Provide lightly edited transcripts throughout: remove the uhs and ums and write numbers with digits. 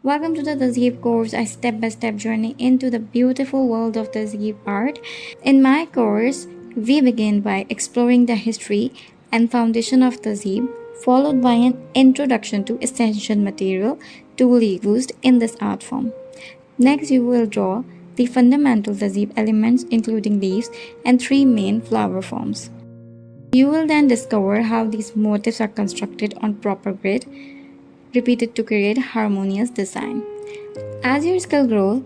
Welcome to the Tezhip course, a step-by-step journey into the beautiful world of Tezhip art. In my course, we begin by exploring the history and foundation of Tezhip, followed by an introduction to essential material tool used in this art form. Next, you will draw the fundamental Tezhip elements including leaves and three main flower forms. You will then discover how these motifs are constructed on proper grid, repeated to create harmonious design. As your skill grows,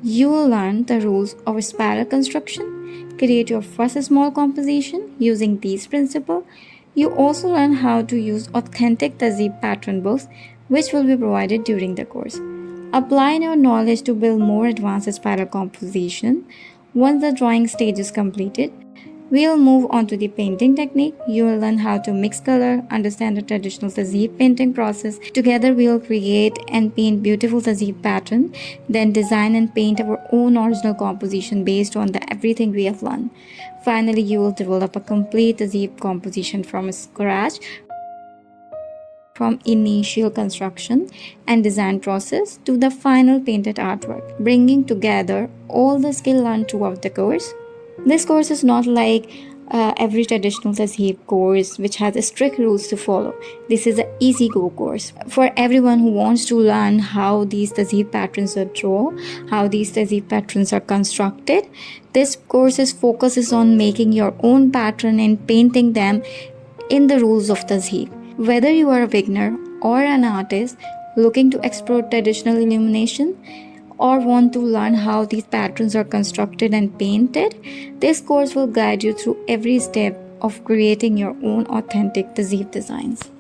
you will learn the rules of spiral construction, create your first small composition using these principles. You also learn how to use authentic Tezhip pattern books, which will be provided during the course. Apply your knowledge to build more advanced spiral composition. Once the drawing stage is completed, we'll move on to the painting technique. You will learn how to mix color, understand the traditional Tezhip painting process. Together we'll create and paint beautiful Tezhip pattern, then design and paint our own original composition based on everything we have learned. Finally, you will develop a complete Tezhip composition from scratch, from initial construction and design process to the final painted artwork, bringing together all the skill learned throughout the course. This course is not like every traditional Tezhip course which has strict rules to follow. This is an easy go course for everyone who wants to learn how these Tezhip patterns are drawn, how these Tezhip patterns are constructed. This course's focus is on making your own pattern and painting them in the rules of Tezhip. Whether you are a beginner or an artist looking to explore traditional illumination, or want to learn how these patterns are constructed and painted, this course will guide you through every step of creating your own authentic Tezhip designs.